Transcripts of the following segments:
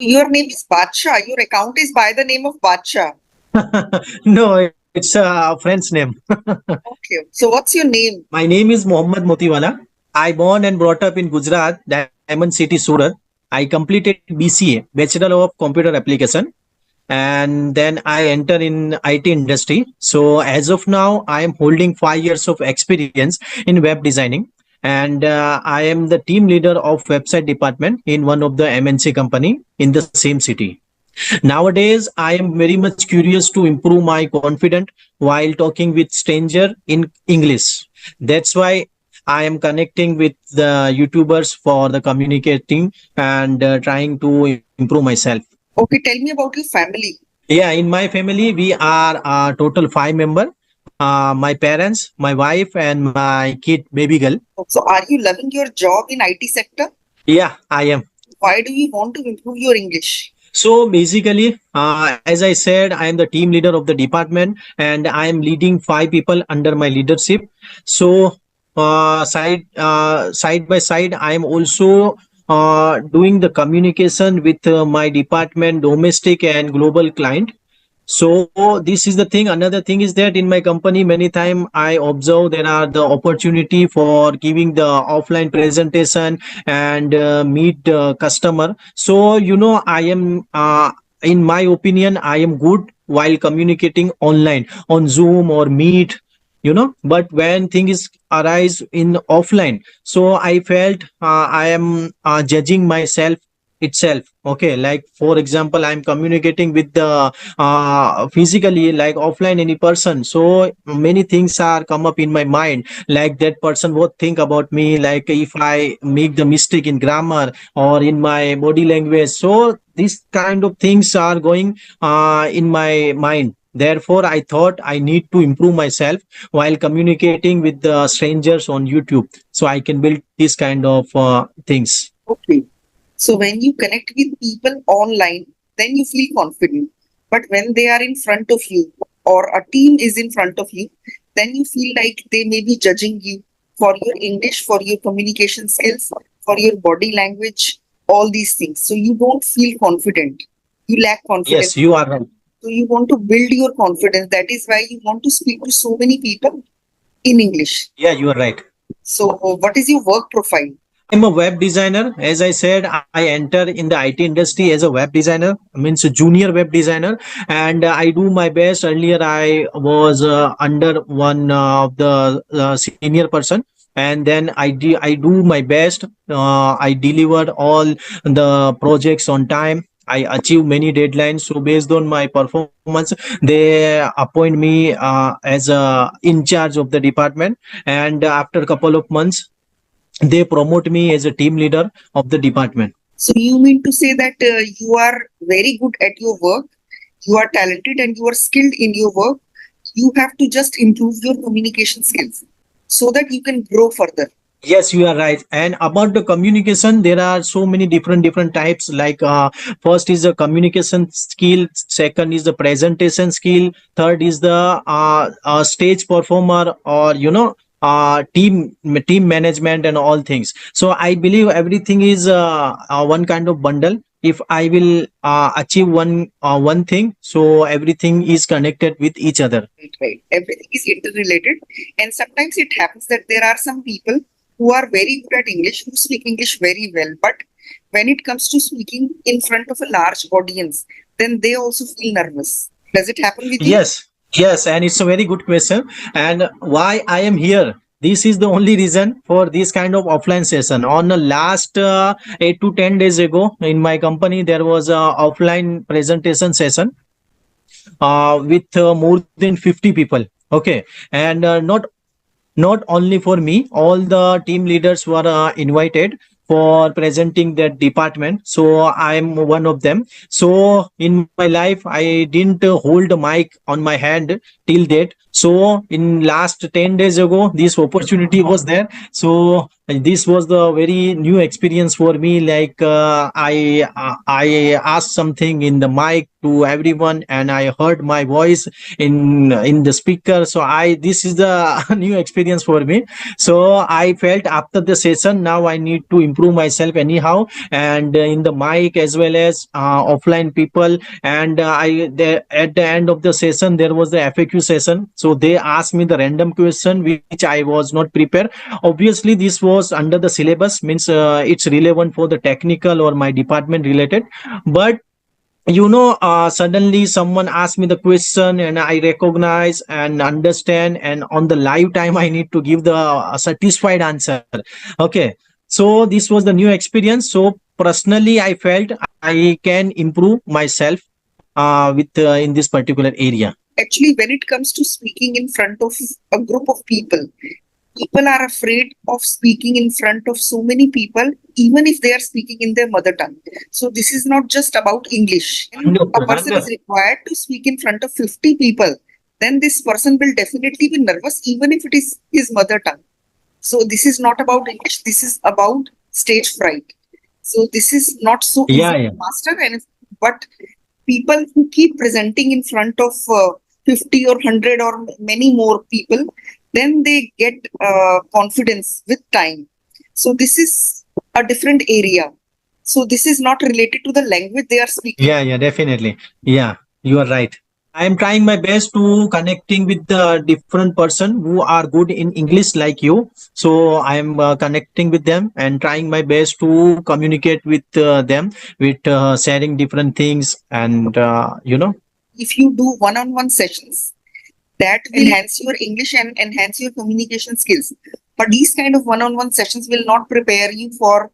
Your name is Badsha. Your account is by the name of Badsha. No, it's a friend's name. Okay. So what's your name? My name is Mohammad Motiwala. I born and brought up in Gujarat, Diamond City, Surat. I completed BCA, Bachelor of Computer Application, and then I enter in IT industry. So as of now, I am holding 5 years of experience in web designing, and I am the team leader of website department in one of the MNC company in the same city. Nowadays, I am very much curious to improve my confidence while talking with stranger in English. That's why I am connecting with the YouTubers for the communicating and trying to improve myself. Okay, tell me about your family. Yeah, in my family, we are total 5 member. My parents, my wife, and my kid, baby girl. So are you loving your job in IT sector? Yeah, I am. Why do you want to improve your English? So basically, as I said, I am the team leader of the department and I am leading 5 people under my leadership. So side by side, I am also doing the communication with my department, domestic and global client. So this is the thing. Another thing is that in my company, many time I observe there are the opportunity for giving the offline presentation and meet the customer. So I am in my opinion, I am good while communicating online on Zoom or Meet. But when things arise in offline, so I felt I am judging myself itself. Okay, like for example, I'm communicating with the physically, like offline any person, so many things are come up in my mind, like that person what think about me, like if I make the mistake in grammar or in my body language. So these kind of things are going in my mind. Therefore I thought I need to improve myself while communicating with the strangers on YouTube, so I can build this kind of things. Okay. So when you connect with people online, then you feel confident. But when they are in front of you or a team is in front of you, then you feel like they may be judging you for your English, for your communication skills, for your body language, all these things. So you don't feel confident. You lack confidence. Yes, you are right. So you want to build your confidence. That is why you want to speak to so many people in English. Yeah, you are right. So what is your work profile? I'm a web designer. As I said, I enter in the IT industry as a web designer, means a junior web designer, and I do my best. Earlier, I was under one of the senior person, and then I do my best. I delivered all the projects on time. I achieve many deadlines. So based on my performance, they appoint me as a in charge of the department. And after a couple of months, they promote me as a team leader of the department. So you mean to say that you are very good at your work, you are talented and you are skilled in your work. You have to just improve your communication skills so that you can grow further. Yes, you are right. And about the communication, there are so many different types. Like first is the communication skill, second is the presentation skill, third is the stage performer, or team management and all things. So I believe everything is one kind of bundle. If I will achieve one thing, so everything is connected with each other. Right, right. Everything is interrelated. And sometimes it happens that there are some people who are very good at English, who speak English very well. But when it comes to speaking in front of a large audience, then they also feel nervous. Does it happen with you? Yes, and it's a very good question. And why I am here? This is the only reason for this kind of offline session. On the last 8 to 10 days ago, in my company, there was a offline presentation session with more than 50 people. Okay, and not only for me, all the team leaders were invited for presenting that department, so I'm one of them. So in my life I didn't hold a mic on my hand till date. So in last 10 days ago, this opportunity was there, so this was the very new experience for me. Like I asked something in the mic to everyone, and I heard my voice in the speaker. So I this is the new experience for me. So I felt after the session, now I need to improve myself anyhow, and in the mic as well as offline people. And at the end of the session there was the FAQ session, so they asked me the random question which I was not prepared. Obviously this was under the syllabus, means it's relevant for the technical or my department related. But suddenly someone asked me the question and I recognize and understand, and on the live time I need to give the satisfied answer. Okay, so this was the new experience. So personally I felt I can improve myself with in this particular area. Actually, when it comes to speaking in front of a group of people, people are afraid of speaking in front of so many people, even if they are speaking in their mother tongue. So this is not just about English. When a person is required to speak in front of 50 people, then this person will definitely be nervous, even if it is his mother tongue. So this is not about English. This is about stage fright. So this is not so easy Yeah, yeah. to master. But people who keep presenting in front of 50 or 100 or many more people, then they get confidence with time. So this is a different area. So this is not related to the language they are speaking. Yeah, definitely. Yeah, you are right. I am trying my best to connecting with the different person who are good in English like you. So I am connecting with them and trying my best to communicate with them, with sharing different things, and If you do one-on-one sessions, that will enhance your English and enhance your communication skills. But these kind of one-on-one sessions will not prepare you for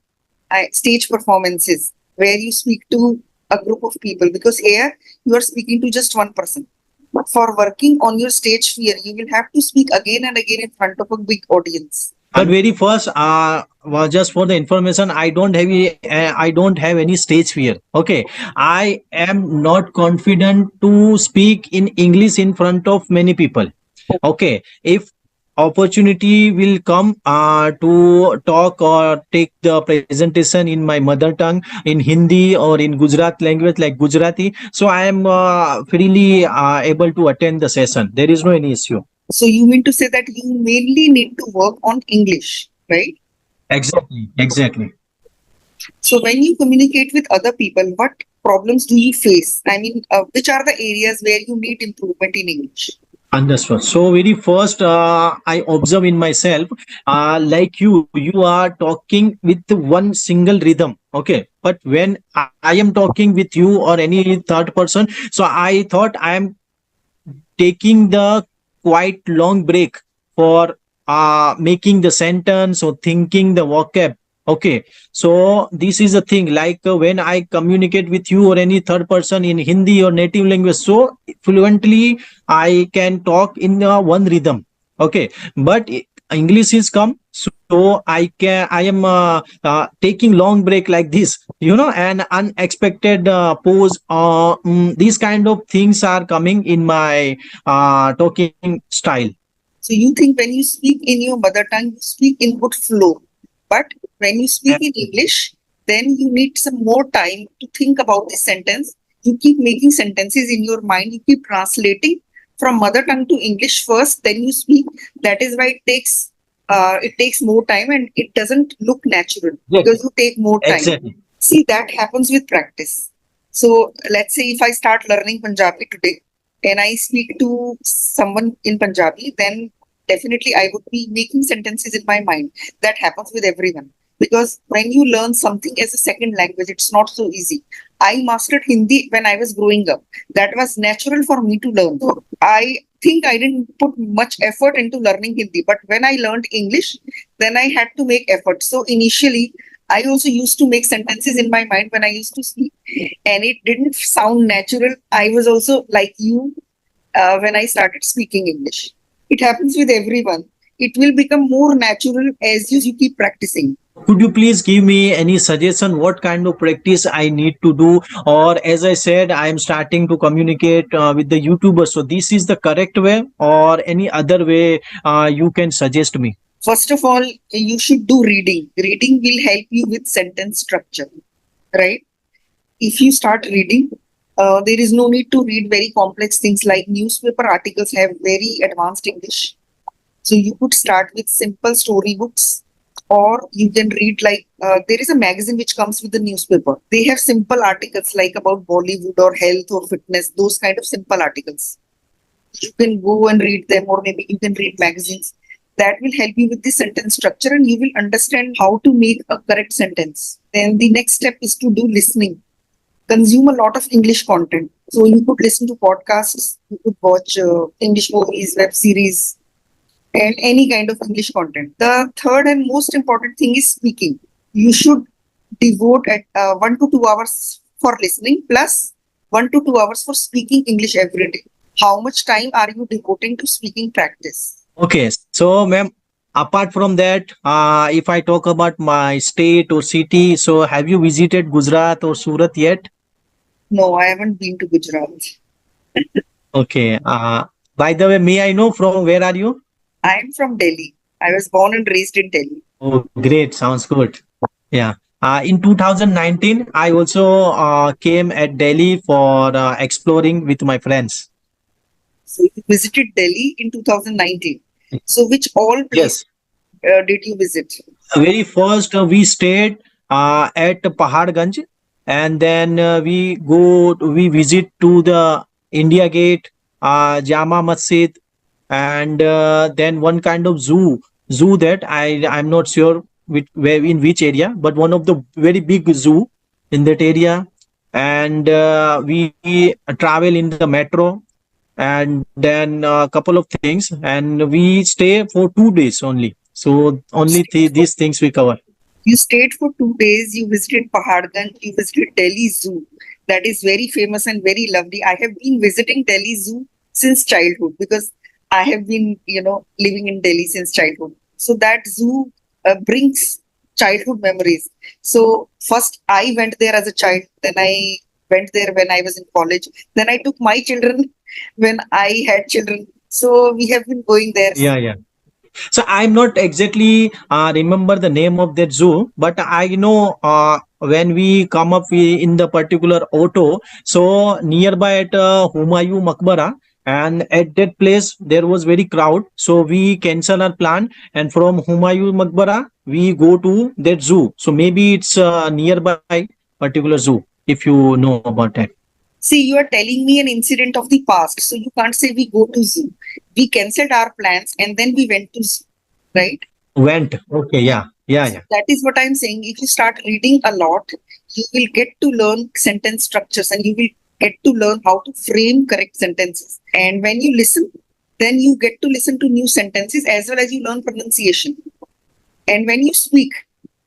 stage performances where you speak to a group of people, because here you are speaking to just one person. But for working on your stage fear, you will have to speak again and again in front of a big audience. But very first, well, just for the information, I don't have any stage fear. Okay, I am not confident to speak in English in front of many people. Okay, if opportunity will come to talk or take the presentation in my mother tongue, in Hindi or in Gujarat language like Gujarati, so I am freely able to attend the session. There is no any issue. So you mean to say that you mainly need to work on English, right? Exactly. So when you communicate with other people, what problems do you face? I mean, which are the areas where you need improvement in English? Understood. So very first, I observe in myself, like you are talking with one single rhythm. Okay, but when I am talking with you or any third person, so I thought I am taking the quite long break for making the sentence or thinking the vocab. Okay, so this is a thing, like when I communicate with you or any third person in Hindi or native language, so fluently I can talk in one rhythm. Okay, but English is come, so I am taking long break like this, and unexpected pause. These kind of things are coming in my talking style. So you think when you speak in your mother tongue, you speak in good flow. But when you speak in English, then you need some more time to think about the sentence. You keep making sentences in your mind. You keep translating from mother tongue to English first, then you speak. That is why it takes more time and it doesn't look natural because you take more time. Exactly. See, that happens with practice. So let's say if I start learning Punjabi today and I speak to someone in Punjabi, then definitely I would be making sentences in my mind. That happens with everyone. Because when you learn something as a second language, it's not so easy. I mastered Hindi when I was growing up. That was natural for me to learn. I think I didn't put much effort into learning Hindi, but when I learned English, then I had to make effort. So initially, I also used to make sentences in my mind when I used to speak, and it didn't sound natural. I was also like you when I started speaking English. It happens with everyone. It will become more natural as you keep practicing. Could you please give me any suggestion what kind of practice I need to do? Or as I said, I am starting to communicate with the YouTubers. So this is the correct way or any other way you can suggest me? First of all, you should do reading. Reading will help you with sentence structure, right? If you start reading, there is no need to read very complex things like newspaper articles have very advanced English. So you could start with simple storybooks, or you can read like there is a magazine which comes with the newspaper. They have simple articles like about Bollywood or health or fitness, those kind of simple articles. You can go and read them, or maybe you can read magazines. That will help you with the sentence structure and you will understand how to make a correct sentence. Then the next step is to do listening. Consume a lot of English content. So you could listen to podcasts, you could watch English movies, web series, and any kind of English content. The third and most important thing is speaking. You should devote at 1 to 2 hours for listening plus 1 to 2 hours for speaking English every day. How much time are you devoting to speaking practice? Okay, so ma'am, apart from that, if I talk about my state or city, so have you visited Gujarat or Surat yet? No, I haven't been to Gujarat. Okay. By the way, may I know from where are you? I am from Delhi. I was born and raised in Delhi. Oh, great. Sounds good. Yeah. In 2019, I also came at Delhi for exploring with my friends. So you visited Delhi in 2019. So which all place Yes. did you visit? Very first, we stayed at Paharganj, and then we visit to the India Gate, Jama Masjid, and then one kind of zoo that I'm not sure where in which area, but one of the very big zoo in that area. And we travel in the metro, and then a couple of things, and we stay for 2 days only, so only these things we cover. You stayed for 2 days. You visited Paharganj. You visited Delhi Zoo. That is very famous and very lovely. I have been visiting Delhi Zoo since childhood because I have been, living in Delhi since childhood. So that zoo brings childhood memories. So first I went there as a child. Then I went there when I was in college. Then I took my children when I had children. So we have been going there. Yeah, yeah. So I'm not exactly remember the name of that zoo, but I know when we come up in the particular auto, so nearby at Humayun Makbara, and at that place there was very crowd. So we cancel our plan, and from Humayun Makbara we go to that zoo. So maybe it's nearby particular zoo if you know about that. See, you are telling me an incident of the past, so you can't say we go to zoo. We cancelled our plans and then we went to zoo, right? Went. Okay. Yeah. Yeah. Yeah. That is what I'm saying. If you start reading a lot, you will get to learn sentence structures and you will get to learn how to frame correct sentences. And when you listen, then you get to listen to new sentences as well as you learn pronunciation. And when you speak,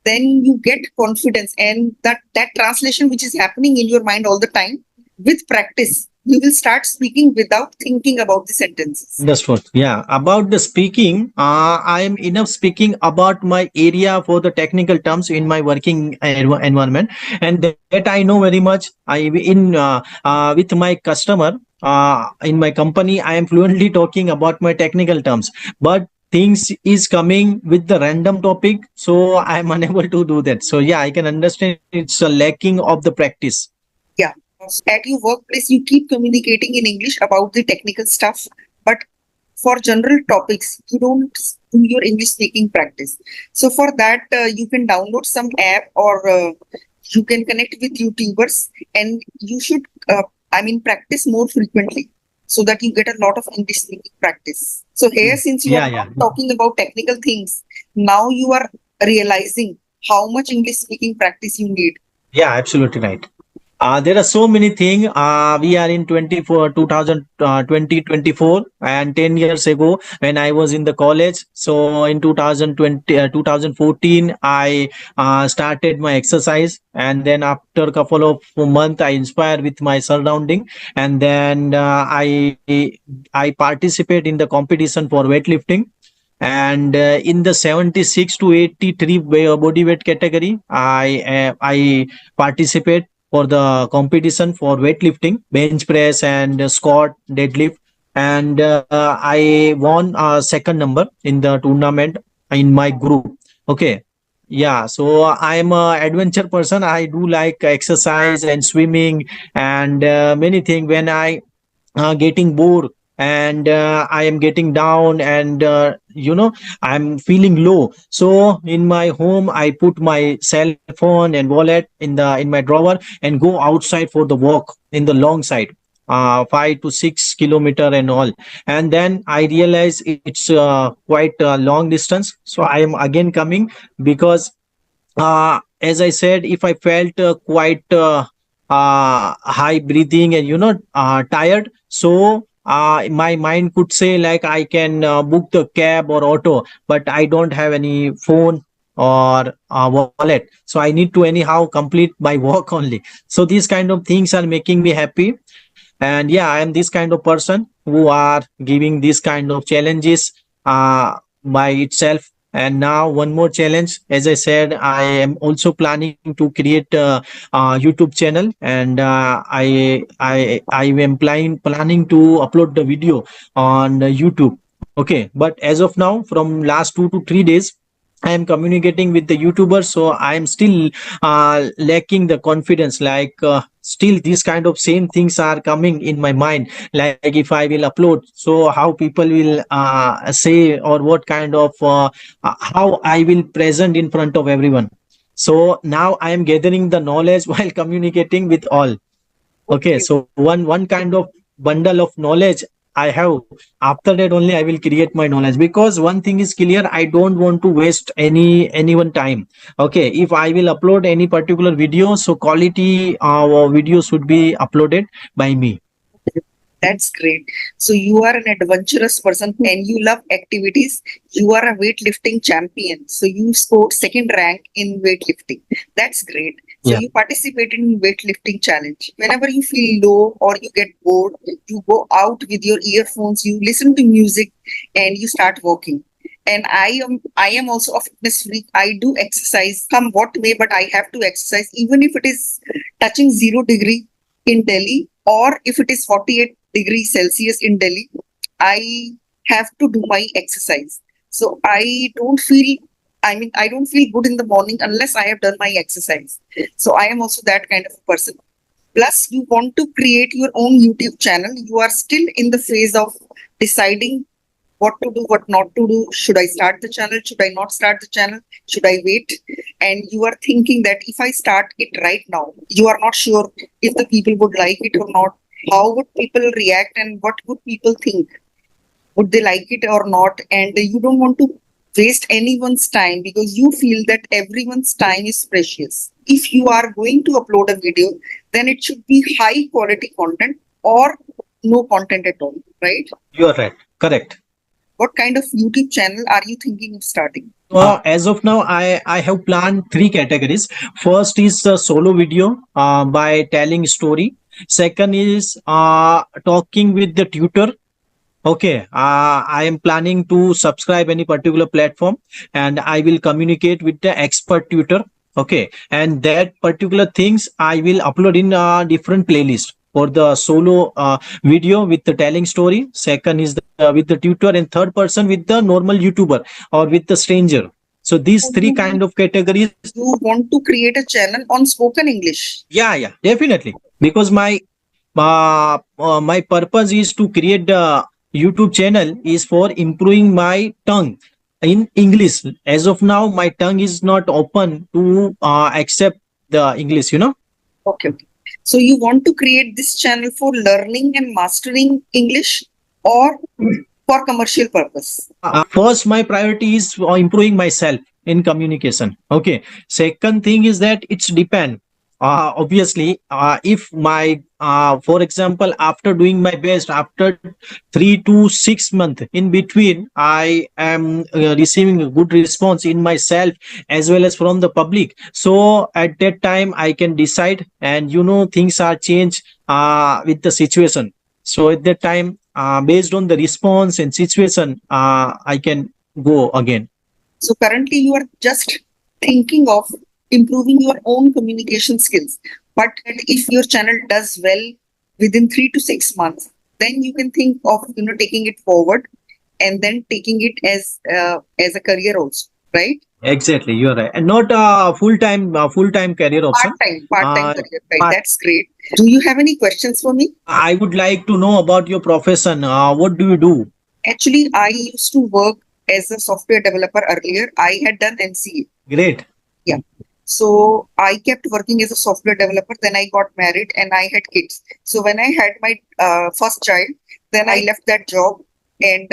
then you get confidence, and that translation which is happening in your mind all the time, with practice you will start speaking without thinking about the sentences. That's what. Yeah. About the speaking, I am enough speaking about my area for the technical terms in my working environment, and that I know very much. I in with my customer in my company, I am fluently talking about my technical terms, but things is coming with the random topic, so I am unable to do that. So yeah, I can understand it's a lacking of the practice. Yeah. At your workplace, you keep communicating in English about the technical stuff, but for general topics, you don't do your English speaking practice. So for that, you can download some app, or you can connect with YouTubers, and you should, practice more frequently so that you get a lot of English speaking practice. So here, since you Yeah, are yeah. not talking about technical things, now you are realizing how much English speaking practice you need. Yeah, absolutely right. There are so many things. We are in 24, 2000, 2024, and 10 years ago when I was in the college. So in 2020, 2014, I started my exercise. And then after a couple of months, I inspired with my surrounding. And then I participate in the competition for weightlifting. And in the 76 to 83 body weight category, I participate for the competition for weightlifting, bench press and squat, deadlift, and I won second number in the tournament. in my group. Okay. Yeah, so I'm a adventure person. I do like exercise and swimming and many things. When I getting bored and I am getting down and I'm feeling low, so in my home I put my cell phone and wallet in my drawer and go outside for the walk in the long side, 5 to 6 kilometer and all. And then I realize it's quite a long distance, so I am again coming, because as I said, if I felt quite high breathing and tired, so my mind could say like I can book the cab or auto, but I don't have any phone or wallet, so I need to anyhow complete my work only. So these kind of things are making me happy. And yeah, I am this kind of person who are giving these kind of challenges by itself. And now one more challenge, as I said, I am also planning to create a YouTube channel, and I am planning to upload the video on YouTube. Okay, but as of now, from last 2 to 3 days, I am communicating with the YouTubers, so I am still lacking the confidence. Like still, these kind of same things are coming in my mind. Like if I will upload, so how people will say, or what kind of how I will present in front of everyone. So now I am gathering the knowledge while communicating with all. Okay, Okay. so one kind of bundle of knowledge I have. After that only I will create my knowledge, because one thing is clear, I don't want to waste anyone time. Okay, if I will upload any particular video, so quality video should be uploaded by me. That's great. So you are an adventurous person and you love activities. You are a weightlifting champion. So you scored second rank in weightlifting. That's great. So Yeah. you participated in weightlifting challenge. Whenever you feel low or you get bored, you go out with your earphones, you listen to music and you start walking. And I am also a fitness freak. I do exercise come what may, but I have to exercise even if it is touching 0 degree in Delhi, or if it is 48 degrees Celsius in Delhi, I have to do my exercise. So I don't feel good in the morning unless I have done my exercise. So I am also that kind of a person. Plus, you want to create your own YouTube channel. You are still in the phase of deciding what to do, what not to do. Should I start the channel? Should I not start the channel? Should I wait? And you are thinking that if I start it right now, you are not sure if the people would like it or not. How would people react and what would people think? Would they like it or not? And you don't want to waste anyone's time because you feel that everyone's time is precious. If you are going to upload a video, then it should be high quality content or no content at all, right? You are right. Correct. What kind of YouTube channel are you thinking of starting? As of now, I have planned three categories. First is a solo video by telling story. Second is talking with the tutor. Okay, I am planning to subscribe any particular platform, and I will communicate with the expert tutor. Okay, and that particular things I will upload in a different playlist for the solo video with the telling story. Second is with the tutor, and third person with the normal YouTuber or with the stranger. So these three kind of categories. You want to create a channel on spoken English? Yeah, yeah, definitely. Because my purpose is to create the YouTube channel is for improving my tongue in English. As of now, my tongue is not open to accept the English. Okay. So you want to create this channel for learning and mastering English or for commercial purpose? First, my priority is improving myself in communication. Okay. Second thing is that it's depend. Obviously, if my for example, after doing my best, after 3 to 6 months in between, I am receiving a good response in myself as well as from the public. So at that time, I can decide, and things are changed with the situation. So at that time, based on the response and situation, I can go again. So currently you are just thinking of improving your own communication skills. But if your channel does well within 3 to 6 months, then you can think of taking it forward and then taking it as a career also, right? Exactly, you're right, and not a full time career option. Part time Uh, career, right? but That's great. Do you have any questions for me? I would like to know about your profession. What do you do? Actually, I used to work as a software developer earlier. I had done MCA. Great. Yeah. So I kept working as a software developer. Then I got married and I had kids. So when I had my first child, then I left that job. And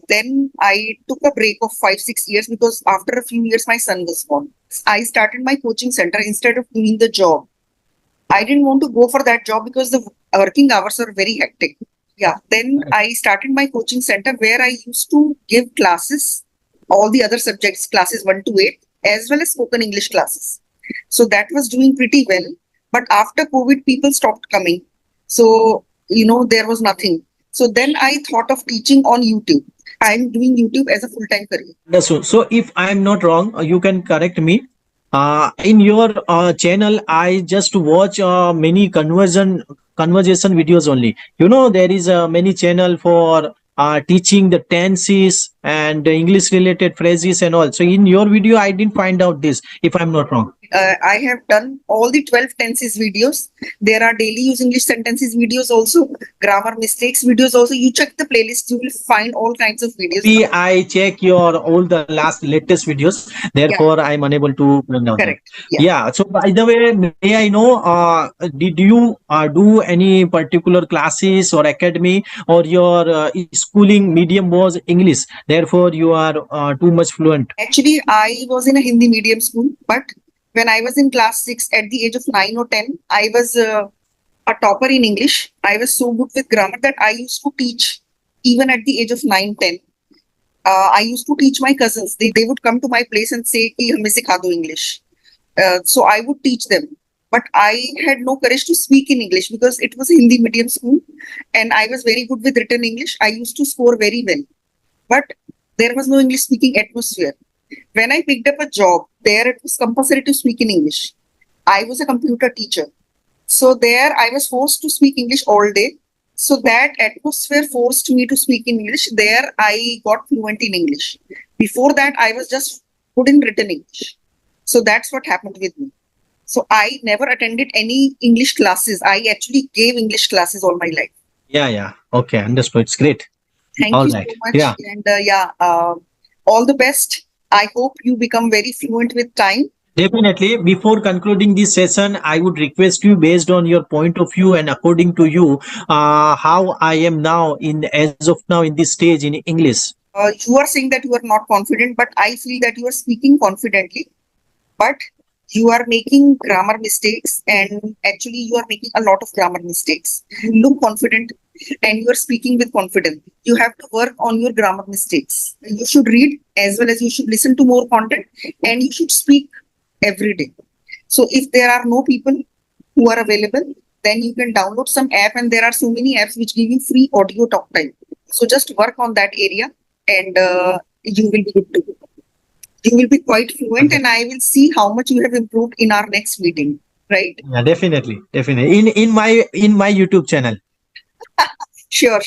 then I took a break of 5, 6 years because after a few years, my son was born. I started my coaching center instead of doing the job. I didn't want to go for that job because the working hours are very hectic. Yeah. Then I started my coaching center where I used to give classes, all the other subjects, classes 1 to 8, as well as spoken English classes. So that was doing pretty well. But after COVID, people stopped coming. So, there was nothing. So then I thought of teaching on YouTube. I'm doing YouTube as a full time career. So if I am not wrong, you can correct me. In your channel, I just watch many conversation videos only. There is many channel for teaching the tenses and English related phrases and all. So in your video, I didn't find out this. If I'm not wrong. I have done all the 12 tenses videos. There are daily use English sentences videos also, grammar mistakes videos also. You check the playlist, you will find all kinds of videos. Maybe I check your all the latest videos. Therefore, I'm unable to pronounce them. Correct. Yeah. Yeah. So by the way, may I know, did you do any particular classes or academy, or your schooling medium was English? Therefore, you are too much fluent. Actually, I was in a Hindi medium school, but when I was in class 6, at the age of 9 or 10, I was a topper in English. I was so good with grammar that I used to teach even at the age of 9, 10. I used to teach my cousins. They would come to my place and say, "Ki hame sikha do English." So I would teach them. But I had no courage to speak in English because it was a Hindi medium school and I was very good with written English. I used to score very well. But there was no English speaking atmosphere. When I picked up a job, there it was compulsory to speak in English. I was a computer teacher. So there I was forced to speak English all day. So that atmosphere forced me to speak in English. There I got fluent in English. Before that, I was just good in written English. So that's what happened with me. So I never attended any English classes. I actually gave English classes all my life. Yeah. Okay, understood. It's great. Thank All you right. so much. Yeah. And all the best. I hope you become very fluent with time. Definitely. Before concluding this session, I would request you, based on your point of view and according to you, how I am now as of now in this stage in English. You are saying that you are not confident, but I feel that you are speaking confidently. But you are making grammar mistakes, and actually, you are making a lot of grammar mistakes. You look confident and you are speaking with confidence. You have to work on your grammar mistakes. You should read as well as you should listen to more content, and you should speak every day. So if there are no people who are available, then you can download some app, and there are so many apps which give you free audio talk time. So just work on that area, and you will be good to go. You will be quite fluent, and I will see how much you have improved in our next meeting. Right? Yeah, definitely. In my YouTube channel. Sure.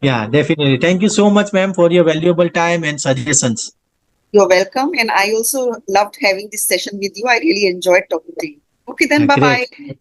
Yeah, definitely. Thank you so much, ma'am, for your valuable time and suggestions. You're welcome. And I also loved having this session with you. I really enjoyed talking to you. Okay, then bye bye. Great.